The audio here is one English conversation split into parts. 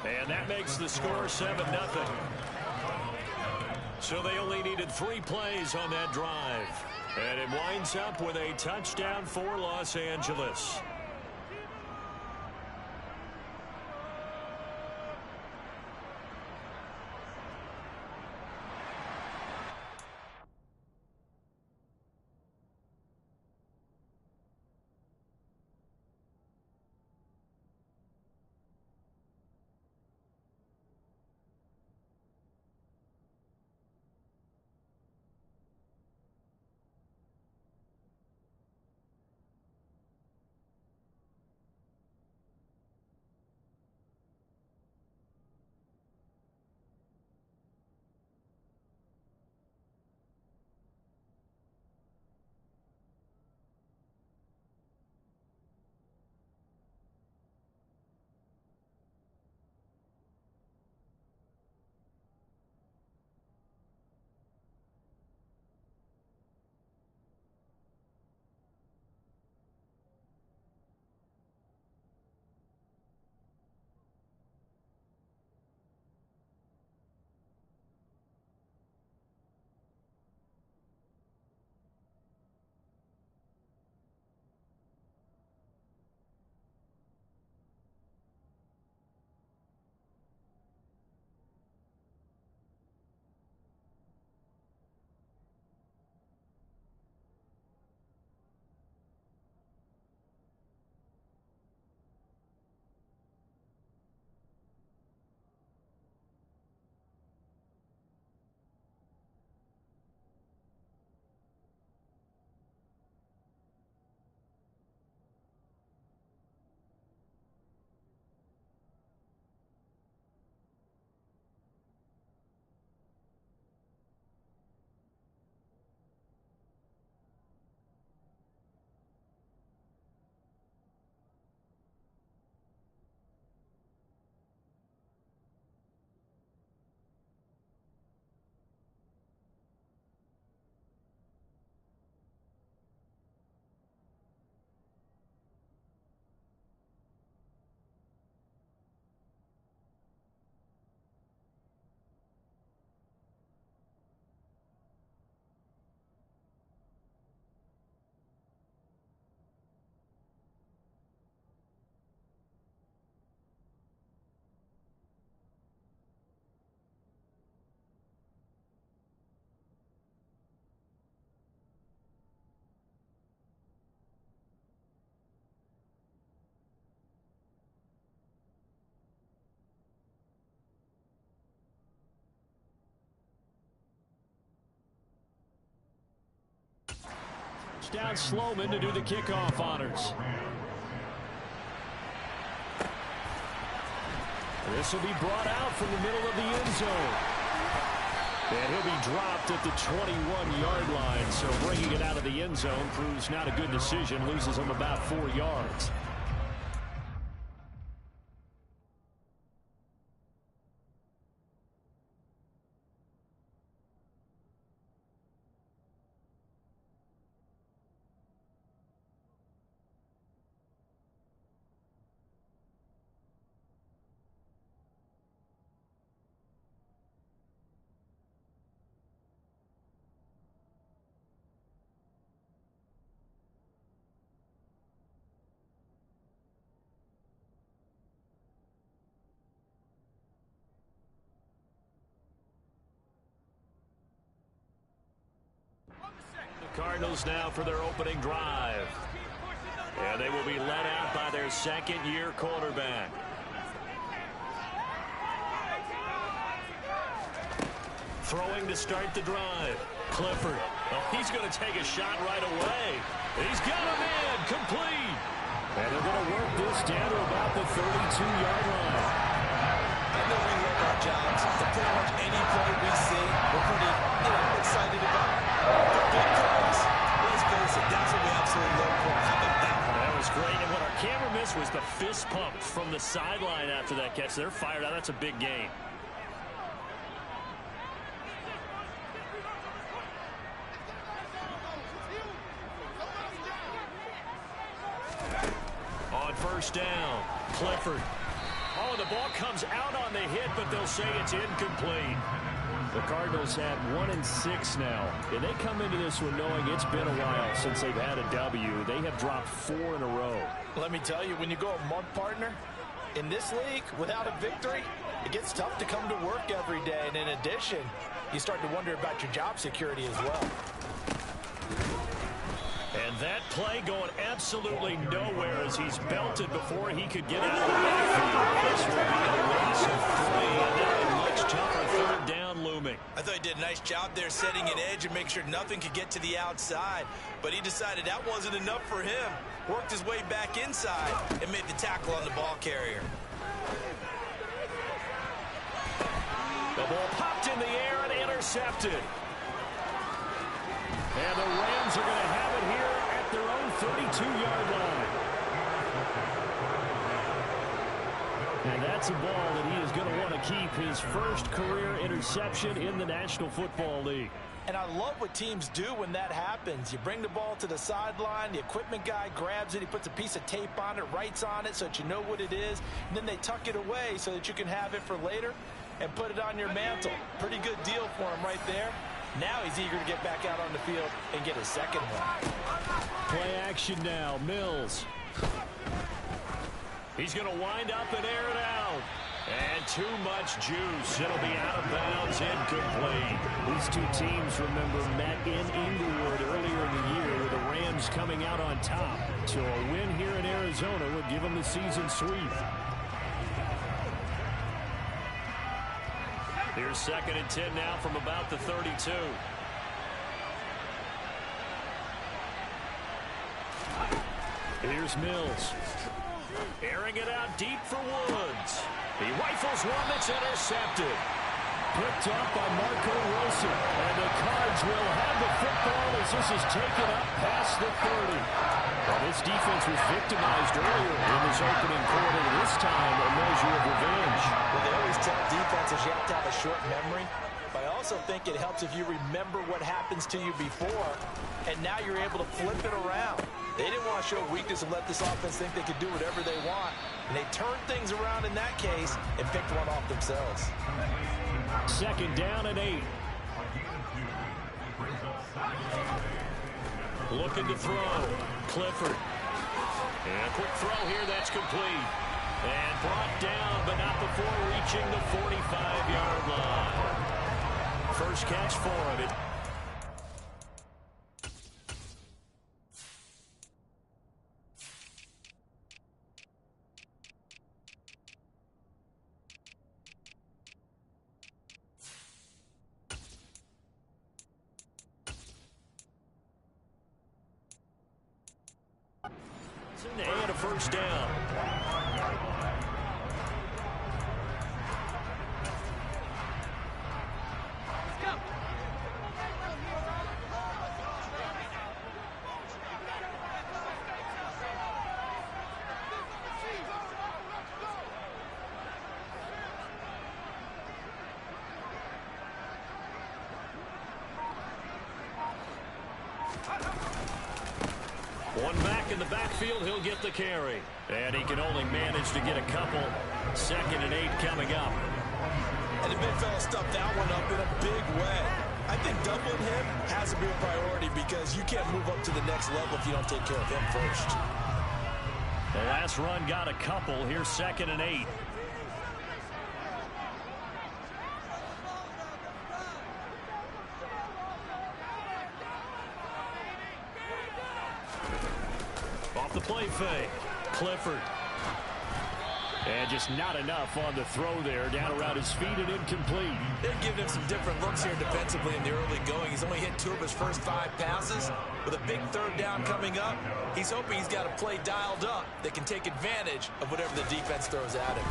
And that makes the score 7-0. So they only needed 3 plays on that drive. And it winds up with a touchdown for Los Angeles. Down Sloman to do the kickoff honors. This will be brought out from the middle of the end zone. And he'll be dropped at the 21-yard line. So bringing it out of the end zone proves not a good decision. Loses him about 4 yards. Cardinals now for their opening drive. And they will be led out by their second-year quarterback. Throwing to start the drive. Clifford. Oh, he's going to take a shot right away. He's got him in. Complete. And they're going to work this down to about the 32-yard line. I know we love our jobs. So pretty much any play we see, we're pretty excited about. The big calls, let's face it, that's what we absolutely love for. How about that? That was great. And what our camera missed was the fist pump from the sideline after that catch. They're fired out. That's a big gain. On first down, Clifford. Oh, the ball comes out on the hit, but they'll say it's incomplete. The Cardinals have 1-6 now, and they come into this one knowing it's been a while since they've had a W. They have dropped 4 in a row. Let me tell you, when you go a month, partner, in this league, without a victory, it gets tough to come to work every day. And in addition, you start to wonder about your job security as well. And that play going absolutely nowhere as he's belted before he could get out of the backfield. This will be a loss of 3, and then a much tougher third down looming. I thought he did a nice job there setting an edge and make sure nothing could get to the outside. But he decided that wasn't enough for him. Worked his way back inside and made the tackle on the ball carrier. The ball popped in the air and intercepted. And the Rams are going to have it here at their own 32-yard line. And that's a ball that he is going to want to keep, his first career interception in the National Football League. And I love what teams do when that happens. You bring the ball to the sideline, the equipment guy grabs it, he puts a piece of tape on it, writes on it so that you know what it is, and then they tuck it away so that you can have it for later and put it on your mantle. Pretty good deal for him right there. Now he's eager to get back out on the field and get his second one. Play action now, Mills. He's going to wind up and air it out. And too much juice. It'll be out of bounds, incomplete. These two teams, remember, met in Inglewood earlier in the year with the Rams coming out on top. So a win here in Arizona would give them the season sweep. Here's 2nd and 10 now from about the 32. Here's Mills. Airing it out deep for Woods. He rifles one that's intercepted. Picked up by Marco Wilson. And the Cards will have the football as this is taken up past the 30. Well, this defense was victimized earlier in this opening quarter. This time, a measure of revenge. Well, they always tell defenses you have to have a short memory. But I also think it helps if you remember what happens to you before, and now you're able to flip it around. They didn't want to show weakness and let this offense think they could do whatever they want. And they turned things around in that case and picked one off themselves. 2nd down and 8. Looking to throw. Clifford. And a quick throw here that's complete. And brought down, but not before reaching the 45-yard line. First catch for him. And a first down. One back in the backfield, he'll get the carry. And he can only manage to get a couple. 2nd and 8 coming up. And the big fella stuffed that one up in a big way. I think doubling him has to be a priority because you can't move up to the next level if you don't take care of him first. The last run got a couple. Here's 2nd and 8. Off the play fake. Clifford. And just not enough on the throw there. Down around his feet and incomplete. They're giving him some different looks here defensively in the early going. He's only hit 2 of his first 5 passes. With a big third down coming up, he's hoping he's got a play dialed up that can take advantage of whatever the defense throws at him.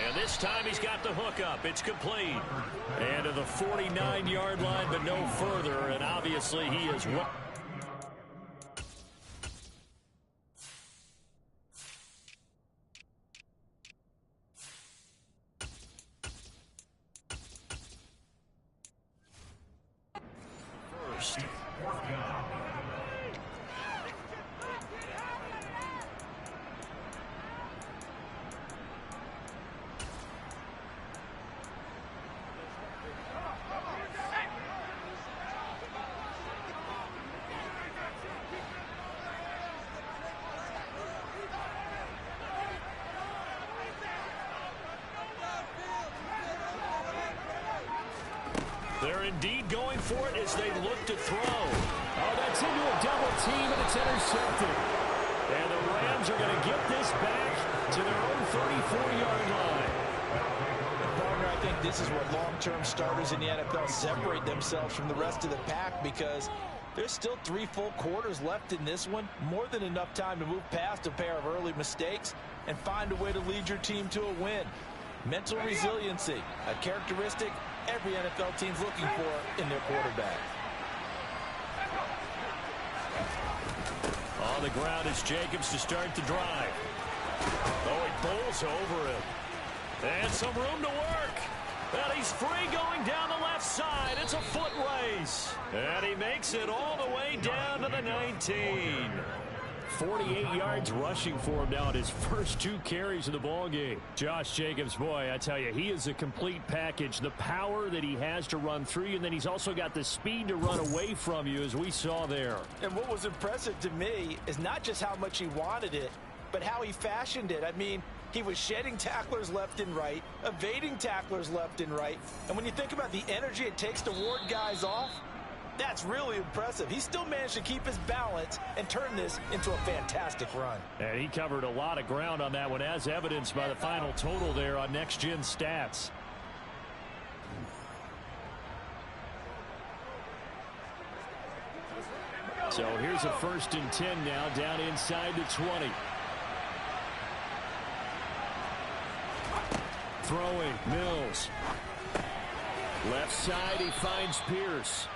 And this time he's got the hook up. It's complete. And to the 49-yard line, but no further. And obviously he is what. indeed going for it as they look to throw. Oh, that's into a double team, and it's intercepted. And the Rams are going to get this back to their own 34-yard line. Partner, I think this is where long-term starters in the NFL separate themselves from the rest of the pack, because there's still 3 full quarters left in this one. More than enough time to move past a pair of early mistakes and find a way to lead your team to a win. Mental resiliency, a characteristic every NFL team's looking for in their quarterback. On the ground is Jacobs to start the drive. Oh, he bowls over him. And some room to work. And he's free going down the left side. It's a foot race. And he makes it all the way down to the 19. 48 yards rushing for him now at his first 2 carries of the ballgame. Josh Jacobs, boy, I tell you, he is a complete package. The power that he has to run through you, and then he's also got the speed to run away from you, as we saw there. And what was impressive to me is not just how much he wanted it, but how he fashioned it. I mean, he was shedding tacklers left and right, evading tacklers left and right. And when you think about the energy it takes to ward guys off, that's really impressive. He still managed to keep his balance and turn this into a fantastic run. And he covered a lot of ground on that one, as evidenced by the final total there on Next Gen Stats. So here's a 1st and 10 now, down inside the 20. Throwing, Mills. Left side, he finds Pierce.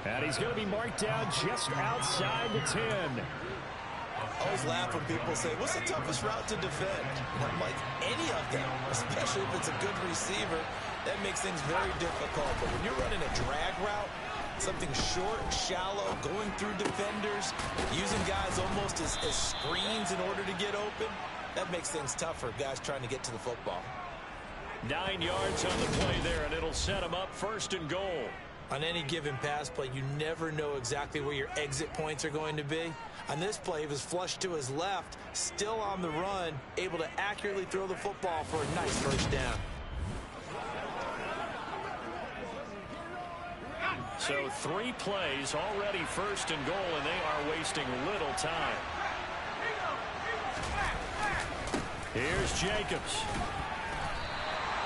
And he's going to be marked down just outside the 10. I always laugh when people say, what's the toughest route to defend? And I'm like, any of them, especially if it's a good receiver. That makes things very difficult. But when you're running a drag route, something short, shallow, going through defenders, using guys almost as screens in order to get open, that makes things tougher, guys trying to get to the football. 9 yards on the play there, and it'll set him up 1st and goal. On any given pass play, you never know exactly where your exit points are going to be. On this play, he was flushed to his left, still on the run, able to accurately throw the football for a nice 1st down. So 3 plays, already 1st and goal, and they are wasting little time. Here's Jacobs.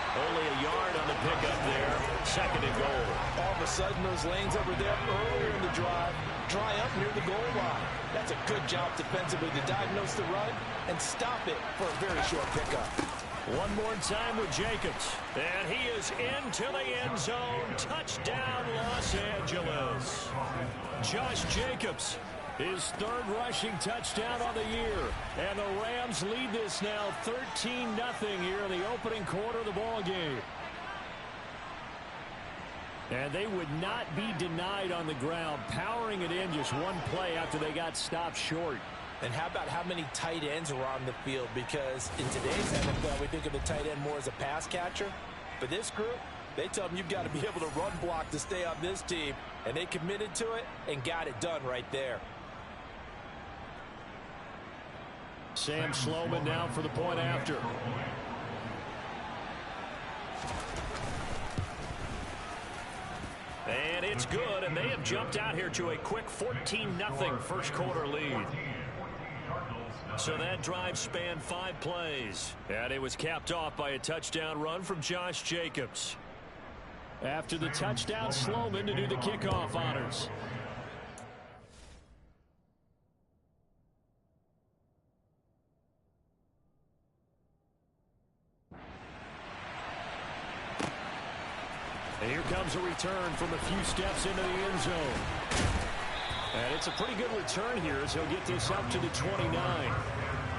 Only a yard on the pickup there. 2nd and goal. All of a sudden, those lanes that were there earlier in the drive dry up near the goal line. That's a good job defensively to diagnose the run and stop it for a very short pickup. One more time with Jacobs. And he is into the end zone. Touchdown, Los Angeles. Josh Jacobs, his 3rd rushing touchdown on the year. And the Rams lead this now 13-0 here in the opening quarter of the ball game. And they would not be denied on the ground, powering it in just one play after they got stopped short. And how about how many tight ends were on the field? Because in today's NFL, we think of the tight end more as a pass catcher. But this group, they tell them you've got to be able to run block to stay on this team. And they committed to it and got it done right there. Sam Sloman now for the point after. And it's good, and they have jumped out here to a quick 14-0 first quarter lead. So that drive spanned 5 plays. And it was capped off by a touchdown run from Josh Jacobs. After the touchdown, Sloman to do the kickoff honors. And here comes a return from a few steps into the end zone. And it's a pretty good return here as he'll get this up to the 29.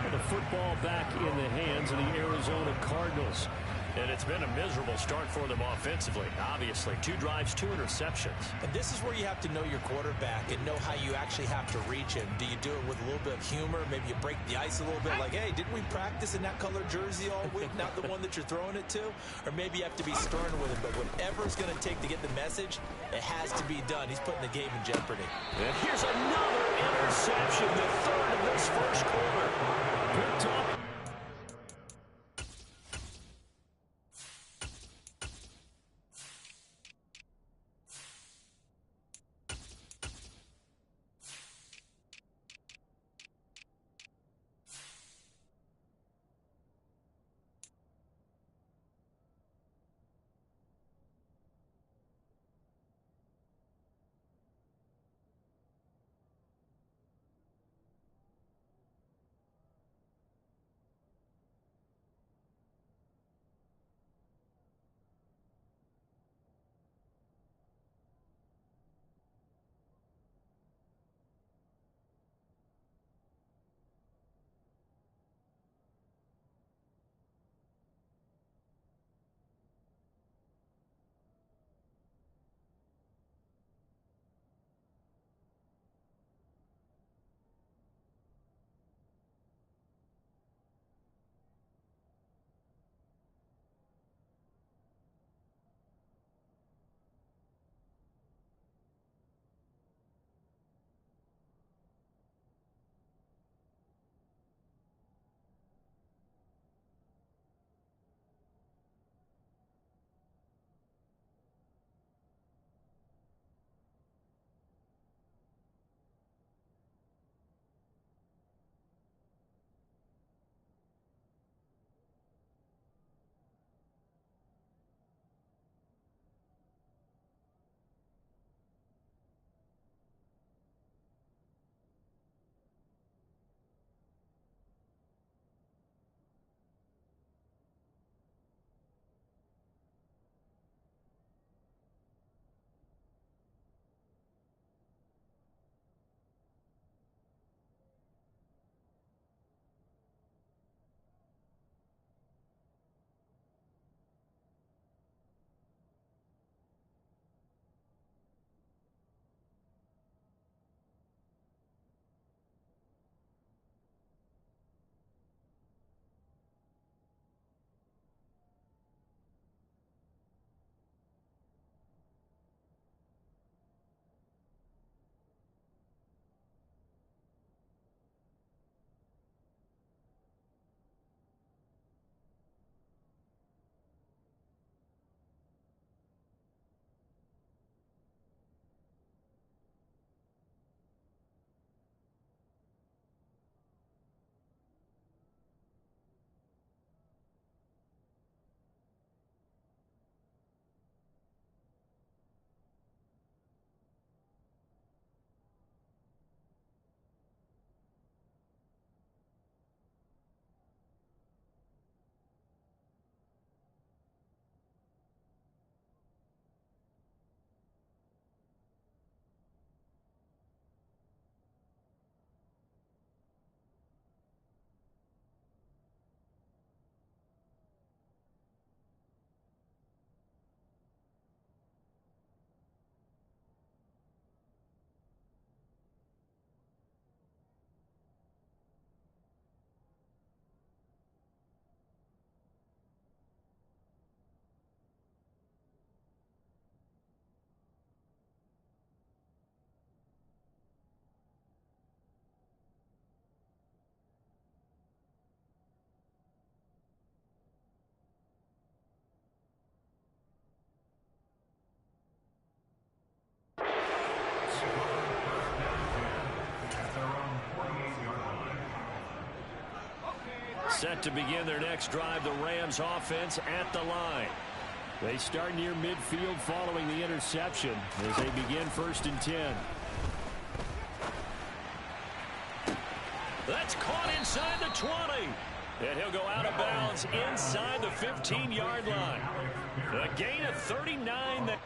And the football back in the hands of the Arizona Cardinals. And it's been a miserable start for them offensively. Obviously, 2 drives, 2 interceptions. And this is where you have to know your quarterback and know how you actually have to reach him. Do you do it with a little bit of humor? Maybe you break the ice a little bit like, hey, didn't we practice in that color jersey all week, not the one that you're throwing it to? Or maybe you have to be stern with him. But whatever it's going to take to get the message, it has to be done. He's putting the game in jeopardy. And here's another interception, the 3rd of this first quarter. Picked up. Set to begin their next drive, the Rams offense at the line. They start near midfield following the interception as they begin 1st and 10. That's caught inside the 20. And he'll go out of bounds inside the 15-yard line. A gain of 39.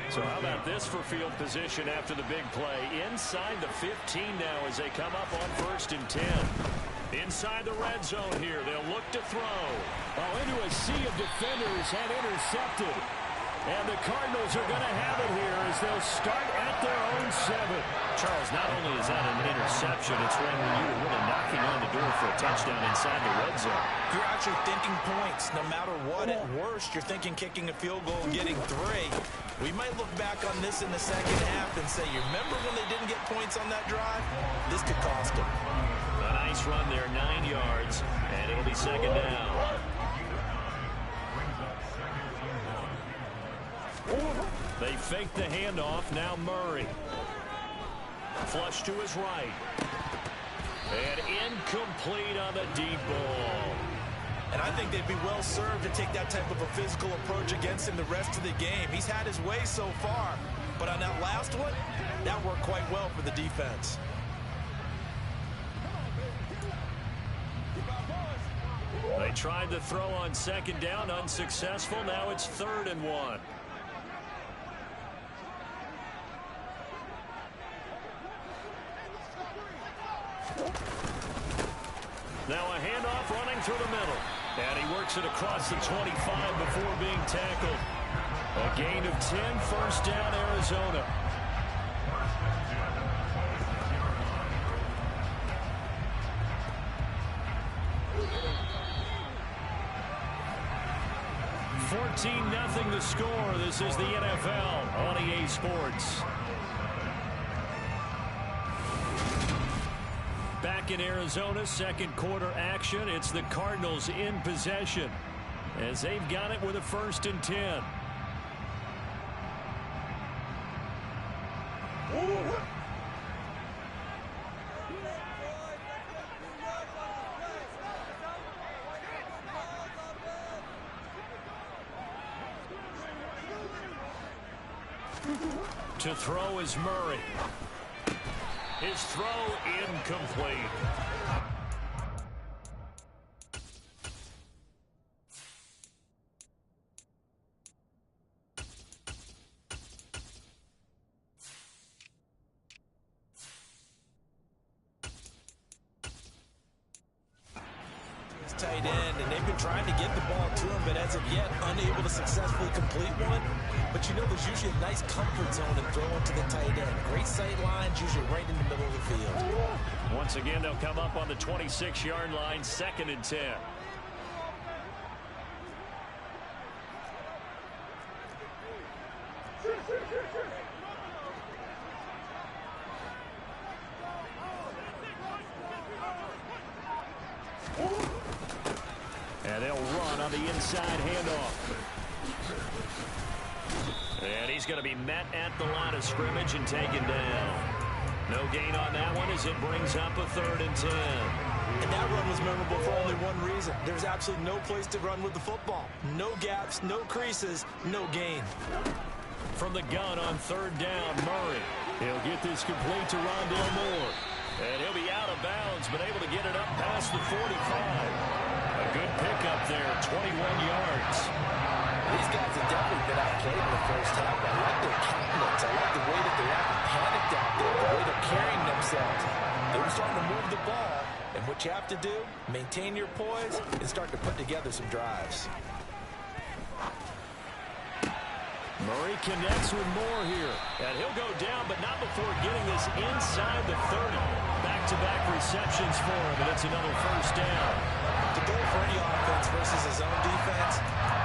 So how about this for field position after the big play? Inside the 15 now as they come up on 1st and 10. Inside the red zone here. They'll look to throw. Oh, into a sea of defenders and intercepted. And the Cardinals are going to have it here as they'll start at their own 7. Charles, not only is that an interception, it's when you're really knocking on the door for a touchdown inside the red zone. You're actually thinking points. No matter what, at worst, you're thinking kicking a field goal and getting 3. We might look back on this in the second half and say, you remember when they didn't get points on that drive? This could cost them. A nice run there, 9 yards, and it'll be 2nd down. They fake the handoff. Now Murray. Flush to his right. And incomplete on the deep ball. And I think they'd be well served to take that type of a physical approach against him the rest of the game. He's had his way so far. But on that last one, that worked quite well for the defense. They tried to throw on 2nd down, unsuccessful. Now it's 3rd and 1. Now a handoff running through the middle. And he works it across the 25 before being tackled. A gain of 10, 1st down, Arizona. $14-0 the score. This is the NFL on EA Sports. Back in Arizona, 2nd quarter action. It's the Cardinals in possession as they've got it with a 1st and 10. To throw is Murray. His throw incomplete. Tight end, and they've been trying to get the ball to him, but as of yet, unable to successfully complete one. But you know, there's usually a nice comfort zone in throwing to the tight end. Great sight lines, usually right in the middle of the field. Once again, they'll come up on the 26-yard line, 2nd and 10. And they'll run on the inside handoff. And he's going to be met at the line of scrimmage and taken down. No gain on that one as it brings up a 3rd and 10. And that run was memorable for only one reason. There's absolutely no place to run with the football. No gaps, no creases, no gain. From the gun on 3rd down, Murray. He'll get this complete to Rondale Moore. And he'll be out of bounds, but able to get it up past the 45. A good pickup there, 21 yards. These guys have definitely been outplayed in the first half. I like their countenance. I like the way that they're acting panicked out there, the way they're carrying themselves. They're starting to move the ball. And what you have to do, maintain your poise and start to put together some drives. Murray connects with Moore here. And he'll go down, but not before getting this inside the 30. Back back-to-back receptions for him, and it's another first down. To go for any offense versus his own defense,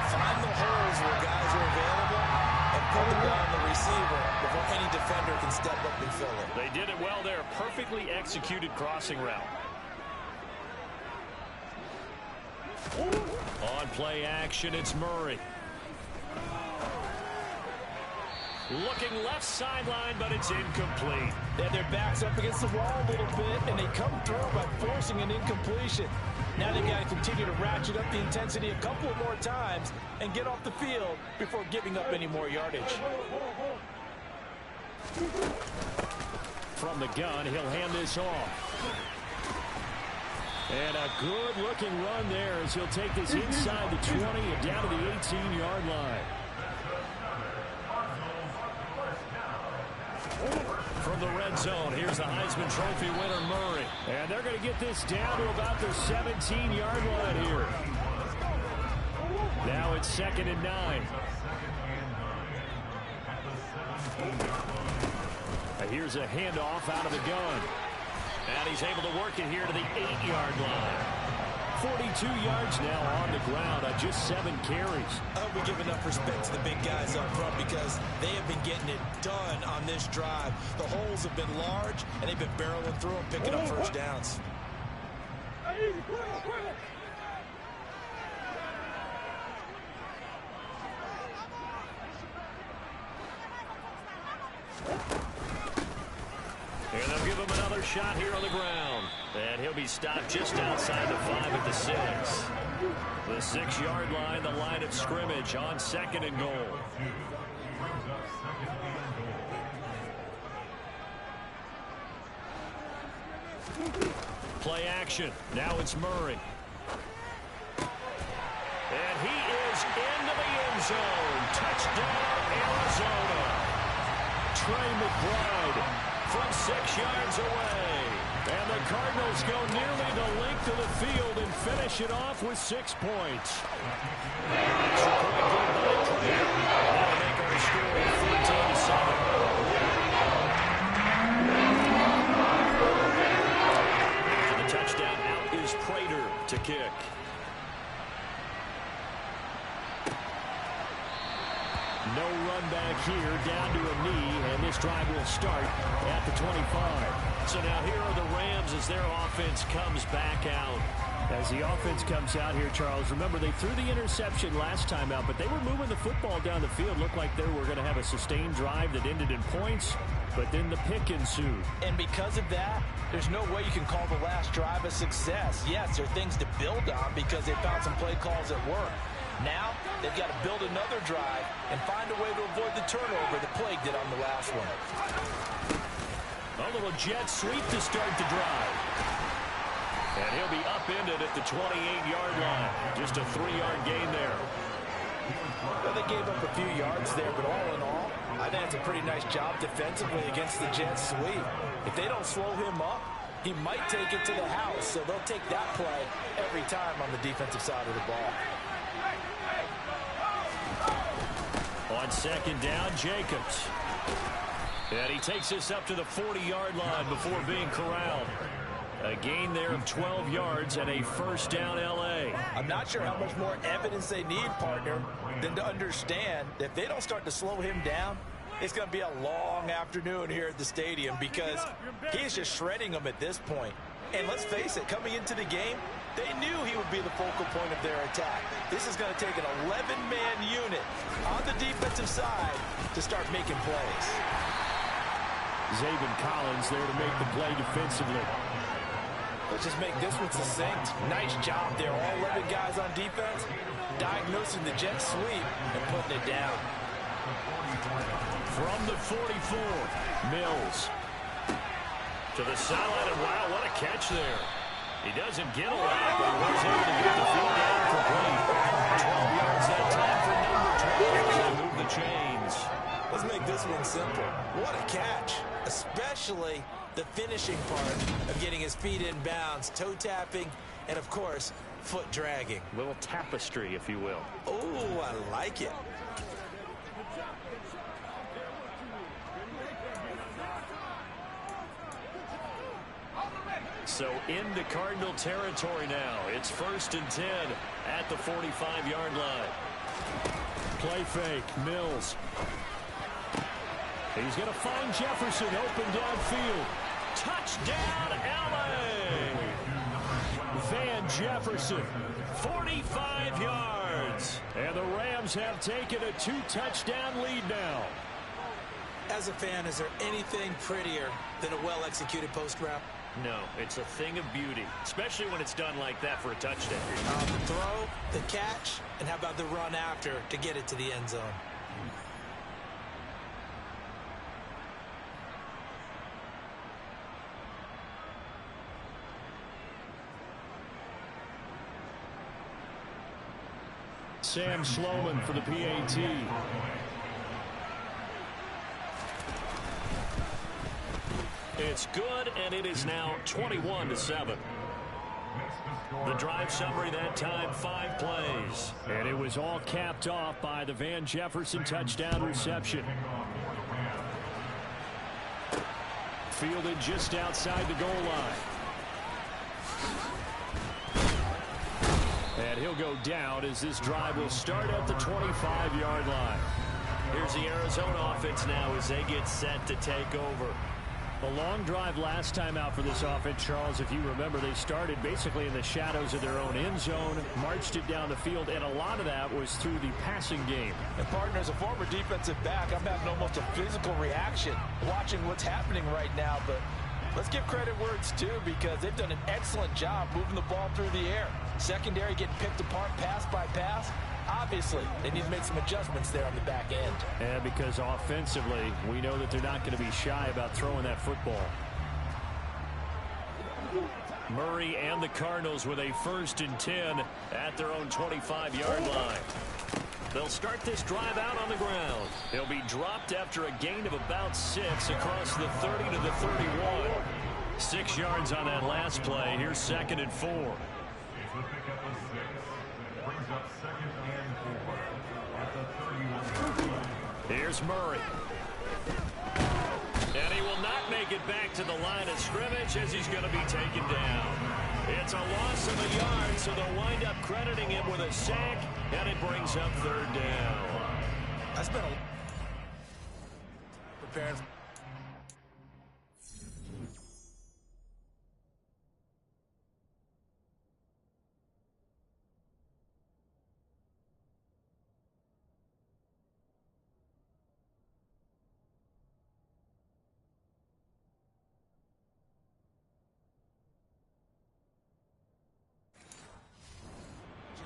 find the holes where guys are available and put the ball on the receiver before any defender can step up and fill it. They did it well there. Perfectly executed crossing route. On play action, it's Murray. Looking left sideline, but it's incomplete. They had their backs up against the wall a little bit, and they come through by forcing an incompletion. Now they've got to continue to ratchet up the intensity a couple of more times and get off the field before giving up any more yardage. From the gun, he'll hand this off. And a good-looking run there as he'll take this inside the 20 and down to the 18-yard line. From the red zone, here's the Heisman Trophy winner, Murray. And they're going to get this down to about the 17-yard line here. Now it's 2nd and 9. Here's a handoff out of the gun. And he's able to work it here to the 8-yard line. 42 yards now on the ground on just 7 carries. I hope we give enough respect to the big guys up front because they have been getting it done on this drive. The holes have been large, and they've been barreling through them, picking up first downs. And they'll give him another shot here on the ground. And he'll be stopped just outside the 5 at the 6. The 6-yard line, the line of scrimmage on 2nd and goal. Play action. Now it's Murray. And he is into the end zone. Touchdown, Arizona. Trey McBride from 6 yards away. And the Cardinals go nearly the length of the field and finish it off with 6 points. Extra point good by Prater. That'll make our score 14-7. To the touchdown, out is Prater to kick. No run back here, down to a knee, and this drive will start at the 25. So now here are the Rams as their offense comes back out. As the offense comes out here, Charles, remember they threw the interception last time out, but they were moving the football down the field. Looked like they were going to have a sustained drive that ended in points, but then the pick ensued. And because of that, there's no way you can call the last drive a success. Yes, there are things to build on because they found some play calls that work. Now, they've got to build another drive and find a way to avoid the turnover that plagued it on the last one. A little jet sweep to start the drive. And he'll be upended at the 28-yard line. Just a 3-yard gain there. Well, they gave up a few yards there, but all in all, I think it's a pretty nice job defensively against the jet sweep. If they don't slow him up, he might take it to the house, so they'll take that play every time on the defensive side of the ball. On 2nd down, Jacobs. And he takes this up to the 40-yard line before being corralled. A gain there of 12 yards and a first down L.A. I'm not sure how much more evidence they need, partner, than to understand that if they don't start to slow him down, it's going to be a long afternoon here at the stadium because he's just shredding them at this point. And let's face it, coming into the game, they knew he would be the focal point of their attack. This is going to take an 11-man unit on the defensive side to start making plays. Zaven Collins there to make the play defensively. Let's just make this one succinct. Nice job there. All 11 guys on defense diagnosing the jet sweep and putting it down. From the 44, Mills. To the sideline, and wow, what a catch there. He doesn't get a lot, but he was able to get the field down complete. 12 yards that time for number 12 as they move the chains. Let's make this one simple. What a catch, especially the finishing part of getting his feet in bounds, toe tapping, and of course, foot dragging. A little tapestry, if you will. Oh, I like it. So into Cardinal territory now. It's 1st and 10 at the 45-yard line. Play fake. Mills. He's going to find Jefferson open downfield. Touchdown, L.A. Van Jefferson. 45 yards. And the Rams have taken a 2-touchdown lead now. As a fan, is there anything prettier than a well-executed post route? No, it's a thing of beauty, especially when it's done like that for a touchdown. The throw, the catch, and how about the run after to get it to the end zone? Sam Sloman for the PAT. It's good, and it is now 21-7. The drive summary that time, 5 plays. And it was all capped off by the Van Jefferson touchdown reception. Fielded just outside the goal line. And he'll go down as this drive will start at the 25-yard line. Here's the Arizona offense now as they get set to take over. A long drive last time out for this offense, Charles. If you remember, they started basically in the shadows of their own end zone, marched it down the field, and a lot of that was through the passing game. And partner, as a former defensive back, I'm having almost a physical reaction watching what's happening right now. But let's give credit where it's due, because they've done an excellent job moving the ball through the air. Secondary getting picked apart pass by pass. Obviously, they need to make some adjustments there on the back end. And because offensively, we know that they're not going to be shy about throwing that football. Murray and the Cardinals with a 1st and 10 at their own 25-yard line. They'll start this drive out on the ground. They'll be dropped after a gain of about 6 across the 30 to the 31. 6 yards on that last play. Here's 2nd and 4. Here's Murray. And he will not make it back to the line of scrimmage as he's going to be taken down. It's a loss of a yard, so they'll wind up crediting him with a sack, and it brings up 3rd down. That's been preparing.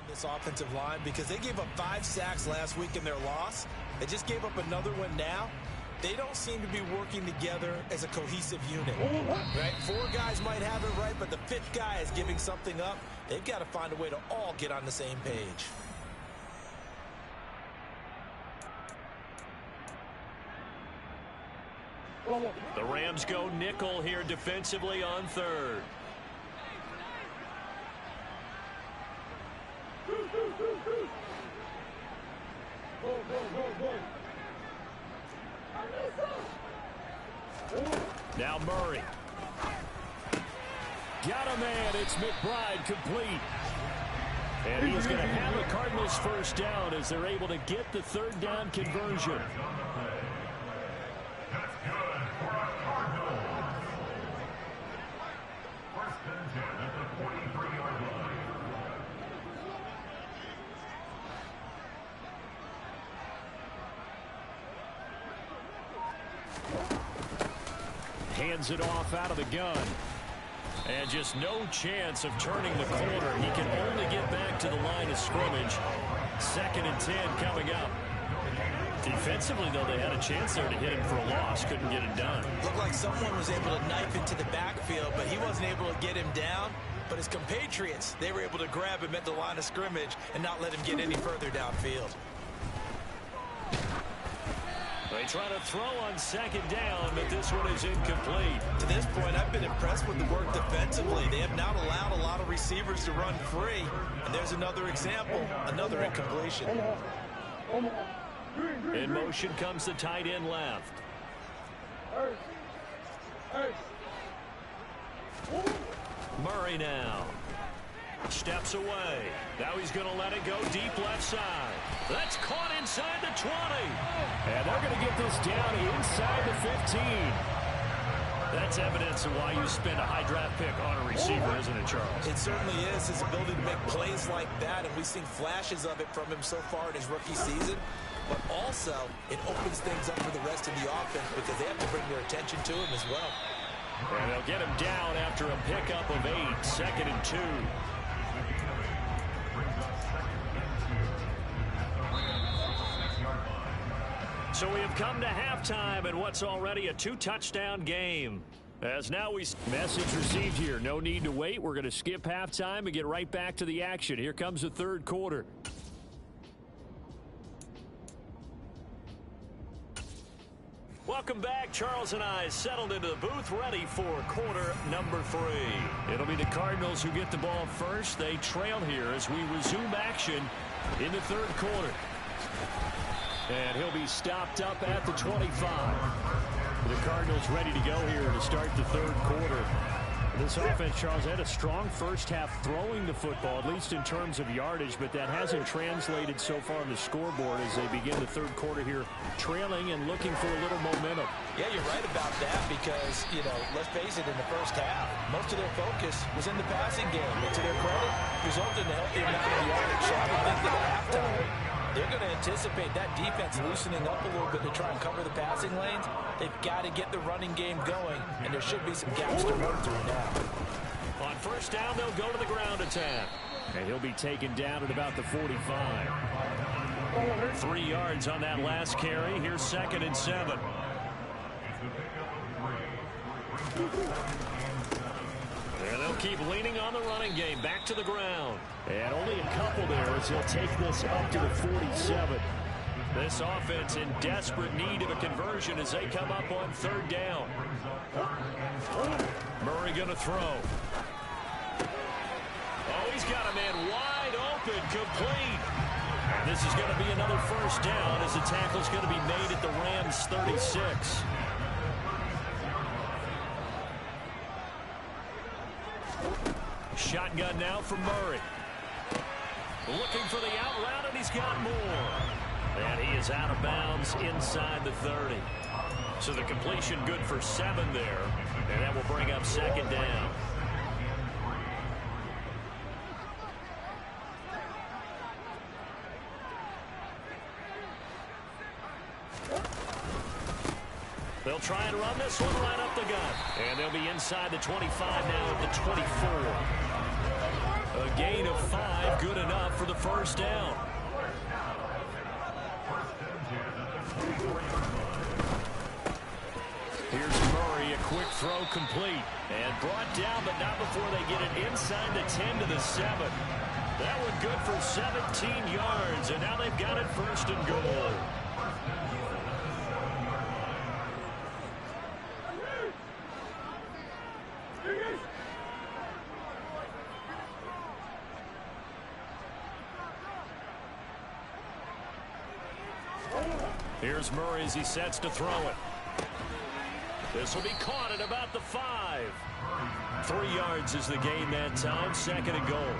This offensive line, because they gave up 5 sacks last week in their loss. They just gave up another one now. They don't seem to be working together as a cohesive unit. Right? 4 guys might have it right, but the 5th guy is giving something up. They've got to find a way to all get on the same page. The Rams go nickel here defensively on 3rd. Now Murray. Got a man. It's McBride complete. And he's going to have the Cardinals 1st down as they're able to get the 3rd down conversion. Hands it off out of the gun. And just no chance of turning the corner. He can only get back to the line of scrimmage. 2nd and 10 coming up. Defensively, though, they had a chance there to hit him for a loss. Couldn't get it done. Looked like someone was able to knife into the backfield, but he wasn't able to get him down. But his compatriots, they were able to grab him at the line of scrimmage and not let him get any further downfield. They try to throw on 2nd down, but this one is incomplete. To this point, I've been impressed with the work defensively. They have not allowed a lot of receivers to run free. And there's another example, another incompletion. In motion comes the tight end left. Murray now. Steps away. Now he's going to let it go deep left side. That's caught inside the 20. And they're going to get this down inside the 15. That's evidence of why you spend a high draft pick on a receiver, isn't it, Charles? It certainly is. His ability to make plays like that, and we've seen flashes of it from him so far in his rookie season. But also, it opens things up for the rest of the offense because they have to bring their attention to him as well. And they'll get him down after a pickup of 8, 2nd and 2. So we have come to halftime in what's already a 2-touchdown game. As now message received here. No need to wait. We're going to skip halftime and get right back to the action. Here comes the third quarter. Welcome back. Charles and I settled into the booth ready for quarter number 3. It'll be the Cardinals who get the ball first. They trail here as we resume action in the third quarter. And he'll be stopped up at the 25. The Cardinals ready to go here to start the third quarter. This offense, Charles, had a strong first half throwing the football, at least in terms of yardage, but that hasn't translated so far on the scoreboard as they begin the third quarter here, trailing and looking for a little momentum. Yeah, you're right about that because, let's face it, in the first half, most of their focus was in the passing game. And to their credit, resulted in a healthy amount of yardage. So I would think that at halftime, they're going to anticipate that defense loosening up a little bit to try and cover the passing lanes. They've got to get the running game going, and there should be some gaps to run through now. On first down, they'll go to the ground attack. And he'll be taken down at about the 45. 3 yards on that last carry. Here's 2nd and 7. And they'll keep leaning on the running game. Back to the ground. And only a couple there as he'll take this up to the 47. This offense in desperate need of a conversion as they come up on third down. Murray going to throw. Oh, he's got a man wide open, complete. And this is going to be another first down as the tackle's going to be made at the Rams' 36. Shotgun now for Murray. Looking for the out route, and he's got more. And he is out of bounds inside the 30. So the completion good for 7 there. And that will bring up 2nd down. They'll try and run this one right up the gut. And they'll be inside the 25 now at the 24. A gain of 5, good enough for the first down. Here's Murray, a quick throw complete. And brought down, but not before they get it inside the 10 to the 7. That one good for 17 yards, and now they've got it 1st and goal. Here's Murray as he sets to throw it. This will be caught at about the 5. 3 yards is the gain that time. 2nd and goal.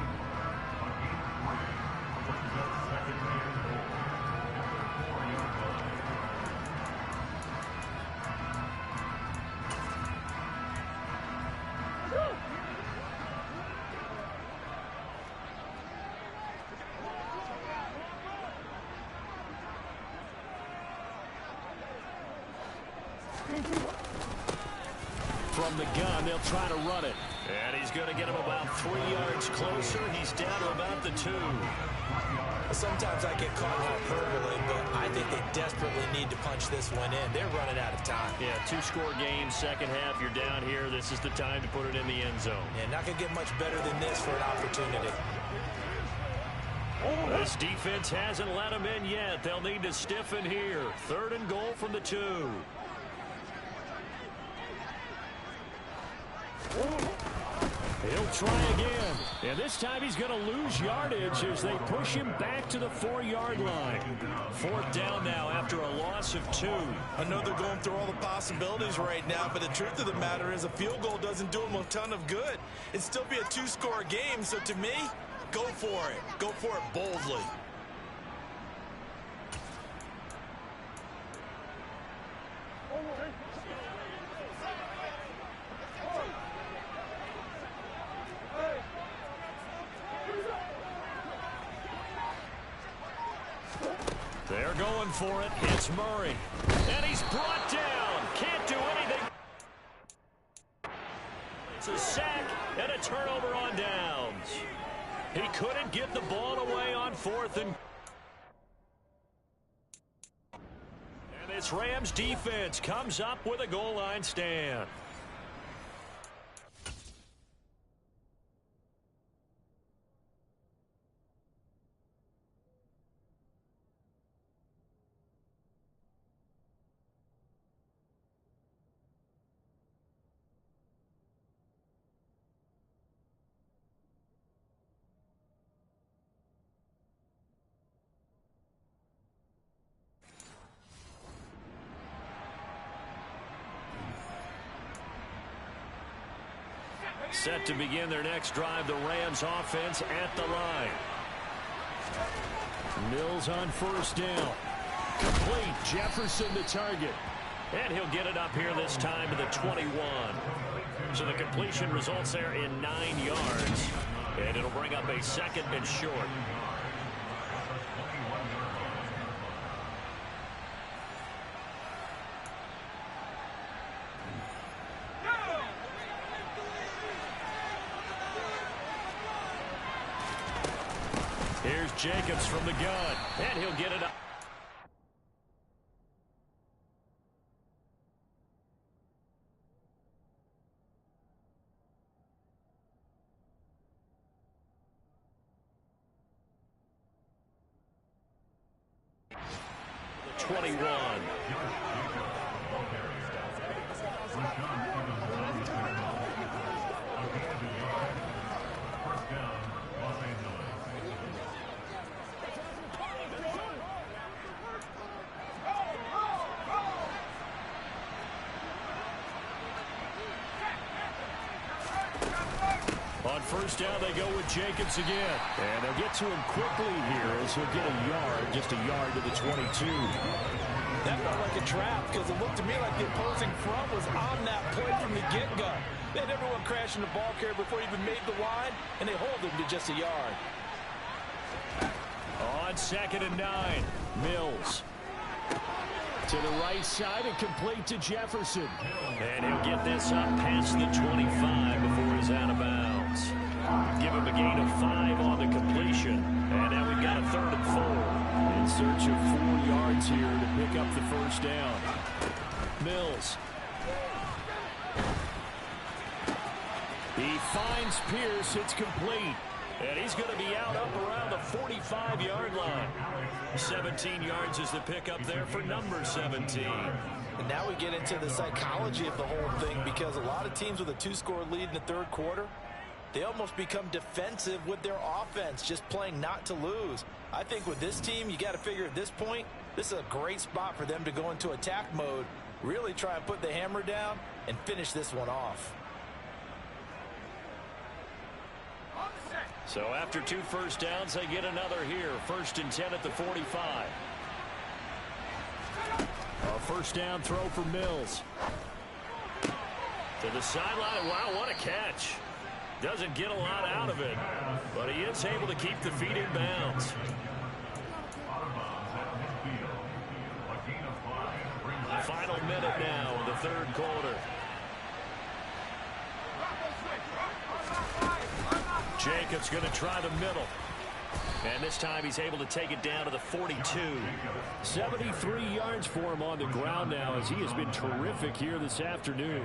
From the gun, they'll try to run it. And he's going to get him about 3 yards closer. He's down to about the 2. Sometimes I get caught in hyperbole, but I think they desperately need to punch this one in. They're running out of time. Yeah, 2-score game, second half, you're down here. This is the time to put it in the end zone. Yeah, not going to get much better than this for an opportunity. This defense hasn't let them in yet. They'll need to stiffen here. 3rd and goal from the 2. He'll try again. And this time he's going to lose yardage as they push him back to the 4-yard line. 4th down now after a loss of 2. I know they're going through all the possibilities right now, but the truth of the matter is a field goal doesn't do them a ton of good. It'd still be a 2-score game, so to me, go for it. Go for it boldly. They're going for it. It's Murray. And he's brought down. Can't do anything. It's a sack and a turnover on downs. He couldn't get the ball away on 4th and this Rams defense comes up with a goal line stand. Set to begin their next drive, the Rams offense at the line. Mills on 1st down. Complete. Jefferson the target. And he'll get it up here this time to the 21. So the completion results there in 9 yards. And it'll bring up a 2nd and short. Here's Jacobs from the gun, and he'll get it up. The 21. On 1st down, they go with Jacobs again. And they'll get to him quickly here as he'll get a yard, just a yard to the 22. That felt like a trap because it looked to me like the opposing front was on that play from the get-go. They had everyone crashing the ball carrier before he even made the line, and they hold him to just a yard. On 2nd and 9, Mills. To the right side and complete to Jefferson. And he'll get this up past the 25 before he's out of bounds. Give him a gain of 5 on the completion. And now we've got a 3rd and 4. In search of 4 yards here to pick up the 1st down. Mills. He finds Pierce. It's complete. And he's going to be out up around the 45-yard line. 17 yards is the pickup there for number 17. And now we get into the psychology of the whole thing because a lot of teams with a 2-score lead in the 3rd quarter, they almost become defensive with their offense, just playing not to lose. I think with this team, you got to figure at this point, this is a great spot for them to go into attack mode, really try and put the hammer down and finish this one off. So after 2 first downs, they get another here. 1st and 10 at the 45. A 1st down throw for Mills. To the sideline. Wow, what a catch. Doesn't get a lot out of it, but he is able to keep the feet in bounds. Final minute now in the 3rd quarter. Jacobs going to try the middle. And this time he's able to take it down to the 42. 73 yards for him on the ground now as he has been terrific here this afternoon.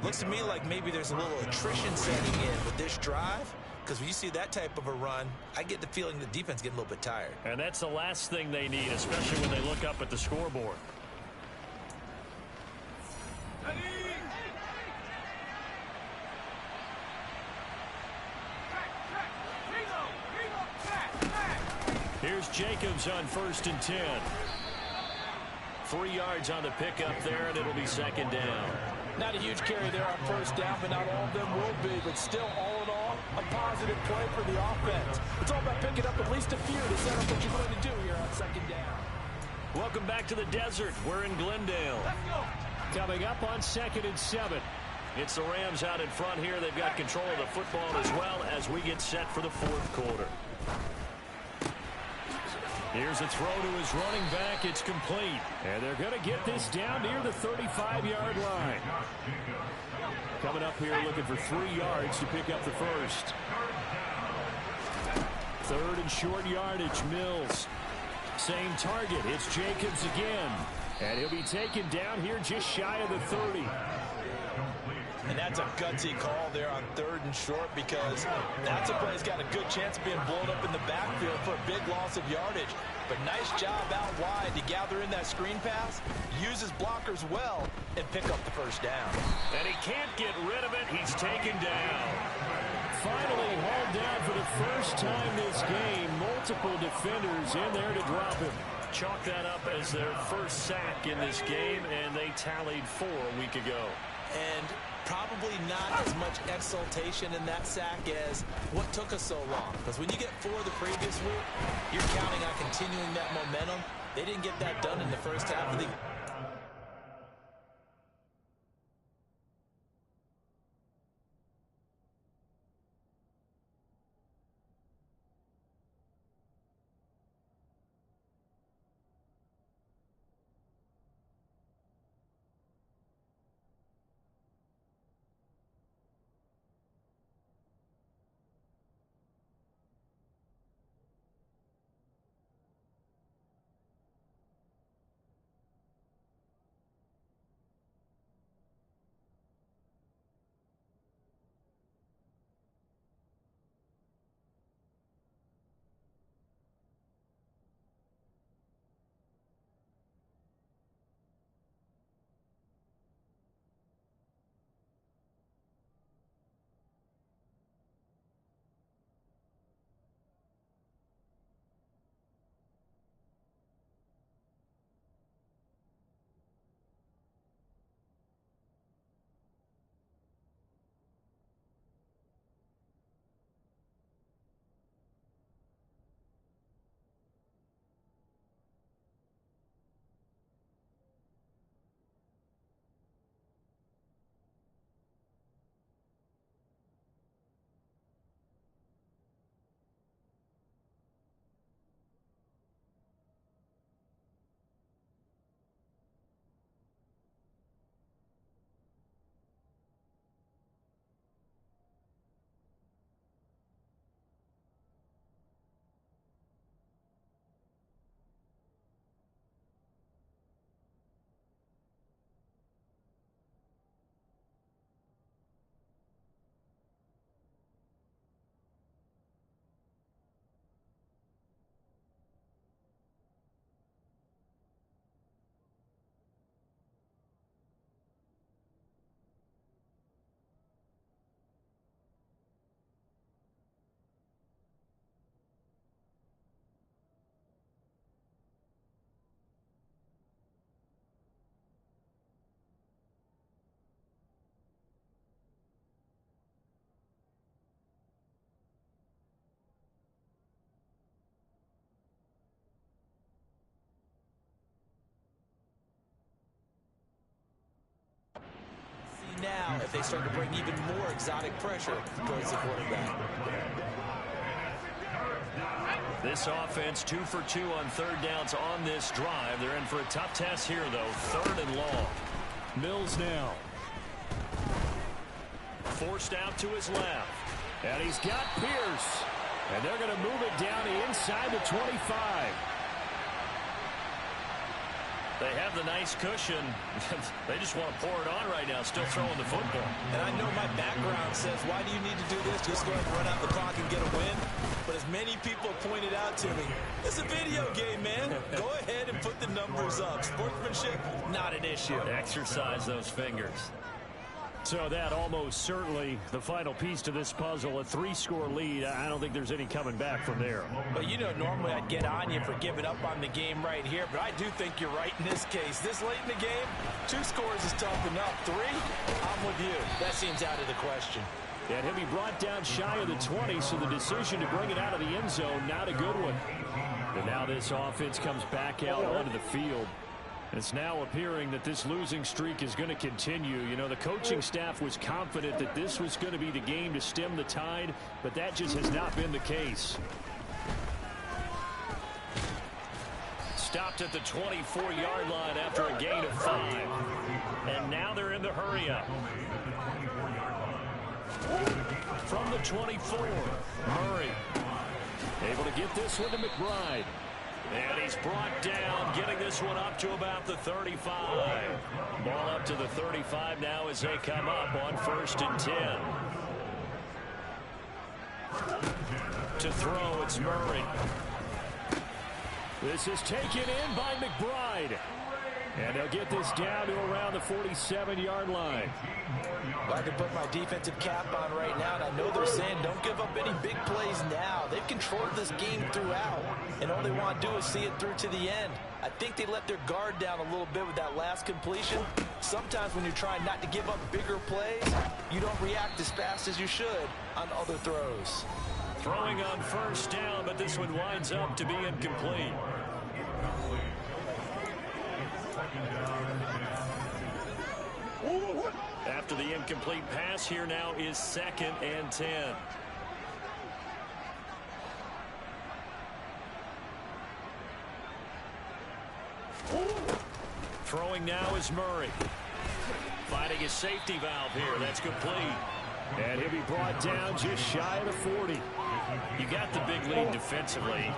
Looks to me like maybe there's a little attrition setting in with this drive. Because when you see that type of a run, I get the feeling the defense getting a little bit tired. And that's the last thing they need, especially when they look up at the scoreboard. Here's Jacobs on 1st and 10. 3 yards on the pickup there, and it'll be 2nd down. Not a huge carry there on 1st down, but not all of them will be. But still, all in all, a positive play for the offense. It's all about picking up at least a few to set up what you're going to do here on 2nd down. Welcome back to the desert. We're in Glendale. Coming up on 2nd and 7. It's the Rams out in front here. They've got control of the football as well as we get set for the 4th quarter. Here's a throw to his running back. It's complete. And they're going to get this down near the 35-yard line. Coming up here looking for 3 yards to pick up the first. 3rd and short yardage, Mills. Same target. It's Jacobs again. And he'll be taken down here just shy of the 30. And that's a gutsy call there on 3rd and short, because that's a play that's got a good chance of being blown up in the backfield for a big loss of yardage. But nice job out wide to gather in that screen pass, use his blockers well, and pick up the 1st down. And he can't get rid of it. He's taken down. Finally hauled down for the first time this game. Multiple defenders in there to drop him. Chalk that up as their first sack in this game, and they tallied 4 a week ago. And probably not as much exultation in that sack as what took us so long. Because when you get 4 the previous week, you're counting on continuing that momentum. They didn't get that done in the first half of the now if they start to bring even more exotic pressure towards the quarterback. This offense 2 for 2 on 3rd downs on this drive. They're in for a tough test here, though. 3rd and long. Mills now. Forced out to his left. And he's got Pierce. And they're going to move it down inside the 25. They have the nice cushion. They just want to pour it on right now, still throwing the football. And I know my background says, why do you need to do this? Just go ahead and run out the clock and get a win. But as many people pointed out to me, it's a video game, man. Go ahead and put the numbers up. Sportsmanship, not an issue. Exercise those fingers. So that almost certainly the final piece to this puzzle, a 3-score lead. I don't think there's any coming back from there. But you know, normally I'd get on you for giving up on the game right here, but I do think you're right in this case. This late in the game, 2 scores is tough enough. 3, I'm with you. That seems out of the question. And he'll be brought down shy of the 20, so the decision to bring it out of the end zone, not a good one. And now this offense comes back out onto the field. It's now appearing that this losing streak is going to continue. You know, the coaching staff was confident that this was going to be the game to stem the tide, but that just has not been the case. Stopped at the 24-yard line after a gain of 5. And now they're in the hurry-up. From the 24, Murray able to get this one to McBride. And he's brought down, getting this one up to about the 35. Ball up to the 35 now as they come up on 1st and 10. To throw, it's Murray. This is taken in by McBride. And they'll get this down to around the 47-yard line. I can put my defensive cap on right now, and I know they're saying don't give up any big plays now. They've controlled this game throughout, and all they want to do is see it through to the end. I think they let their guard down a little bit with that last completion. Sometimes when you're trying not to give up bigger plays, you don't react as fast as you should on other throws. Throwing on 1st down, but this one winds up to be incomplete. After the incomplete pass, here now is 2nd and 10. Throwing now is Murray. Finding his safety valve here. That's complete. And he'll be brought down just shy of the 40. You got the big lead defensively.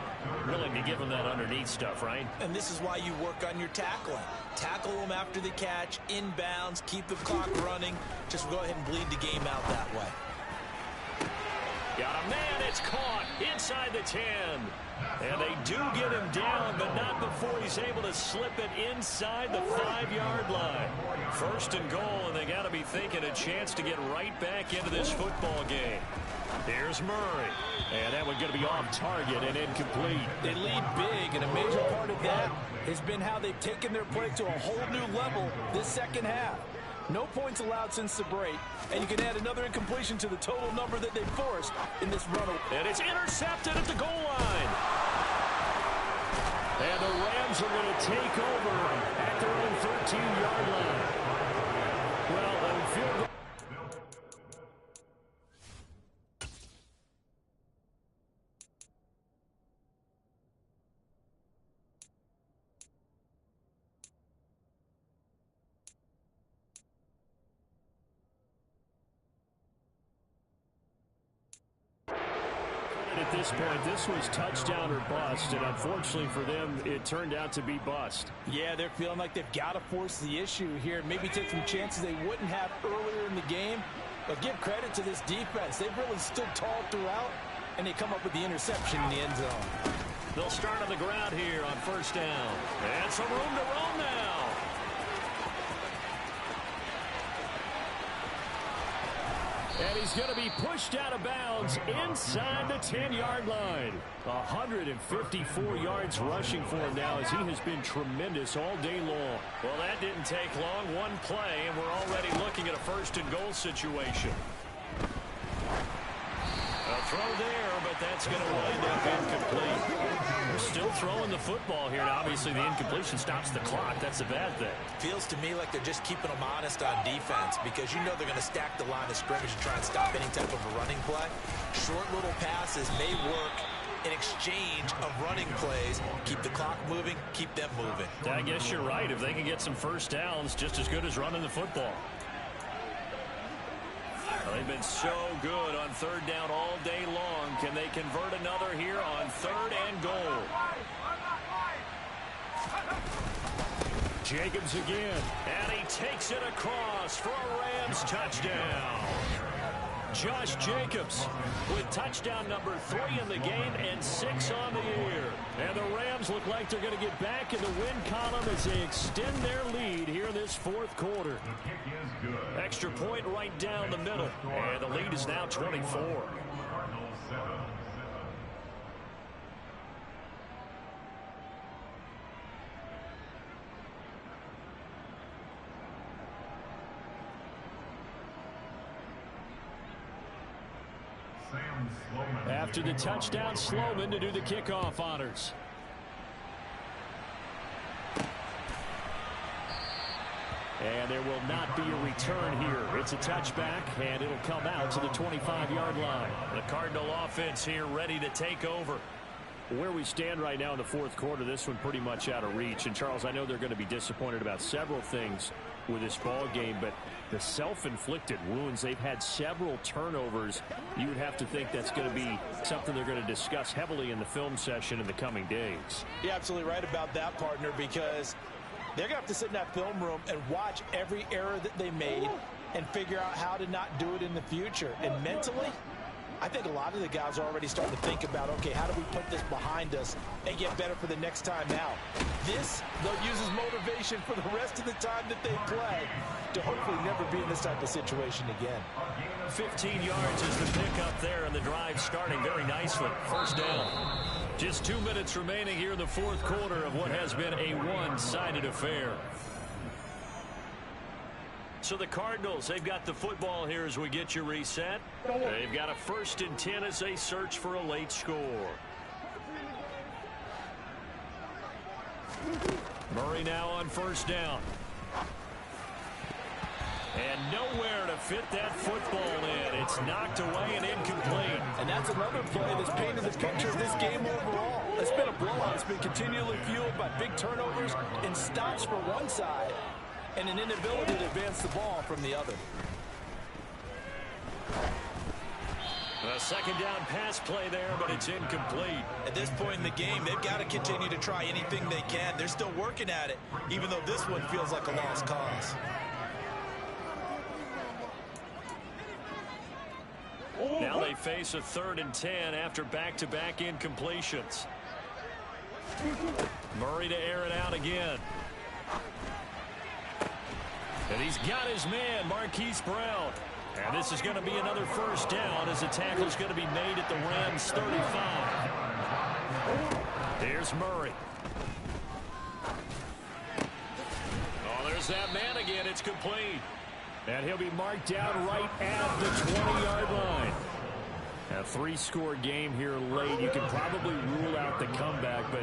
Willing to give him that underneath stuff, right? And this is why you work on your tackling. Tackle them after the catch, inbounds, keep the clock running. Just go ahead and bleed the game out that way. Got a man, it's caught inside the 10. And they do get him down, but not before he's able to slip it inside the 5-yard line. 1st and goal, and they got to be thinking a chance to get right back into this football game. Here's Murray. And that one's going to be off target and incomplete. They lead big, and a major part of that has been how they've taken their play to a whole new level this second half. No points allowed since the break, and you can add another incompletion to the total number that they forced in this run. And it's intercepted at the goal line. And the Rams are going to take over at their own 13-yard line. Well, I feel at this point, this was touchdown or bust, and unfortunately for them, it turned out to be bust. Yeah, they're feeling like they've got to force the issue here, maybe take some chances they wouldn't have earlier in the game. But give credit to this defense. They've really stood tall throughout, and they come up with the interception in the end zone. They'll start on the ground here on 1st down. And some room to roam now. And he's going to be pushed out of bounds inside the 10-yard line. 154 yards rushing for him now as he has been tremendous all day long. Well, that didn't take long. One play, and we're already looking at a 1st and goal situation. A throw there, but that's going to wind up incomplete. We're still throwing the football here. Now, obviously, the incompletion stops the clock. That's a bad thing. Feels to me like they're just keeping them honest on defense because you know they're going to stack the line of scrimmage and try and stop any type of a running play. Short little passes may work in exchange of running plays. Keep the clock moving, keep them moving. I guess you're right. If they can get some 1st downs, just as good as running the football. They've been so good on 3rd down all day long. Can they convert another here on 3rd and goal? Jacobs again. And he takes it across for a Rams touchdown. Josh Jacobs with touchdown number 3 in the game and 6 on the year. And the Rams look like they're going to get back in the win column as they extend their lead here in this fourth quarter. Extra point right down the middle. And the lead is now 24. After the touchdown, Sloman to do the kickoff honors. And there will not be a return here. It's a touchback, and it'll come out to the 25-yard line. The Cardinal offense here ready to take over. Where we stand right now in the fourth quarter, this one pretty much out of reach. And, Charles, I know they're going to be disappointed about several things with this ball game, but the self-inflicted wounds, they've had several turnovers. You would have to think that's going to be something they're going to discuss heavily in the film session in the coming days. You're absolutely right about that, partner, because they're going to have to sit in that film room and watch every error that they made and figure out how to not do it in the future. And mentally, I think a lot of the guys are already starting to think about, okay, how do we put this behind us and get better for the next time out? This, they'll use as motivation for the rest of the time that they play to hopefully never be in this type of situation again. 15 yards is the pickup there, and the drive starting very nicely. First down. Just 2 minutes remaining here in the fourth quarter of what has been a one-sided affair. So the Cardinals, they've got the football here as we get you reset. They've got a 1st and 10 as they search for a late score. Murray now on first down. And nowhere to fit that football in. It's knocked away and incomplete. And that's another play that's painted the picture of this game overall. It's been a blowout. It's been continually fueled by big turnovers and stops for one side and an inability to advance the ball from the other. A second down pass play there, but it's incomplete. At this point in the game, they've got to continue to try anything they can. They're still working at it, even though this one feels like a lost cause. Now they face a 3rd and 10 after back-to-back incompletions. Murray to air it out again. And he's got his man, Marquise Brown. And this is going to be another first down as the tackle is going to be made at the Rams' 35. Here's Murray. Oh, there's that man again. It's complete. And he'll be marked down right at the 20-yard line. A 3-score game here late. You can probably rule out the comeback, but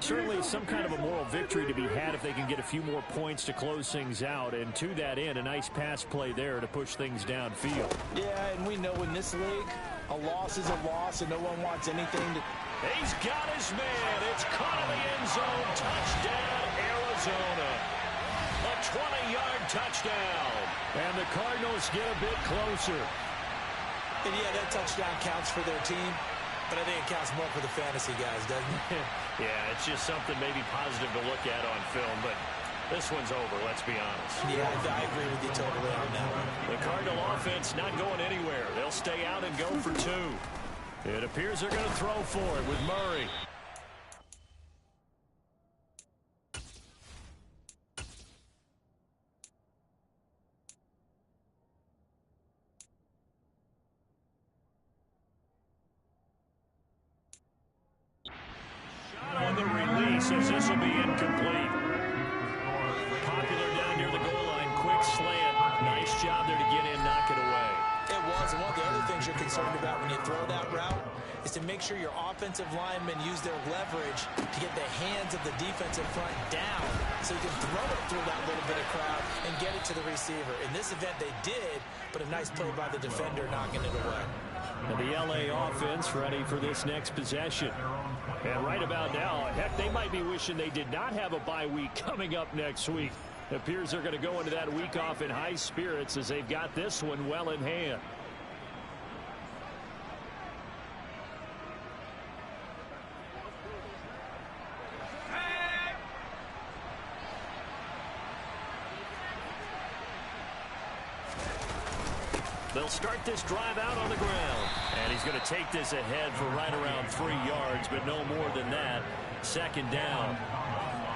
certainly some kind of a moral victory to be had if they can get a few more points to close things out. And to that end, a nice pass play there to push things downfield. Yeah, and we know in this league, a loss is a loss, and no one wants anything to... He's got his man. It's caught in the end zone. Touchdown, Arizona. A 20-yard touchdown. And the Cardinals get a bit closer. And yeah, that touchdown counts for their team, but I think it counts more for the fantasy guys, doesn't it? Yeah, it's just something maybe positive to look at on film, but this one's over, let's be honest. Yeah, I agree with you totally on that one. The Cardinal offense not going anywhere. They'll stay out and go for 2. It appears they're going to throw for it with Murray. On the release as this will be incomplete. Popular down near the goal line. Quick slant. Nice job there to get in, knock it away. It was, and one of the other things you're concerned about when you throw that route is to make sure your offensive linemen use their leverage to get the hands of the defensive front down so you can throw it through that little bit of crowd and get it to the receiver. In this event, they did, but a nice play by the defender knocking it away. And the LA offense ready for this next possession. And right about now, heck, they might be wishing they did not have a bye week coming up next week. It appears they're going to go into that week off in high spirits as they've got this one well in hand. They'll start this drive out on the ground. And he's going to take this ahead for right around 3 yards, but no more than that. Second down.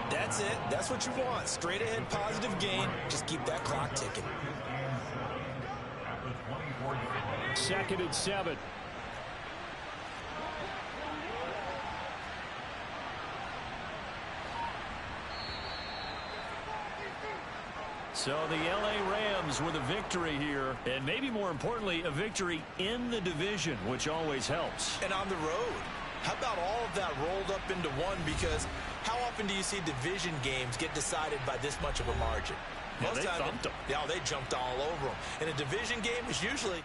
That's it. That's what you want. Straight ahead positive gain. Just keep that clock ticking. 2nd and 7. So the L.A. Rams with a victory here, and maybe more importantly, a victory in the division, which always helps. And on the road. How about all of that rolled up into one? Because how often do you see division games get decided by this much of a margin? Most times, they jumped them. Yeah, they jumped all over them. And a division game is usually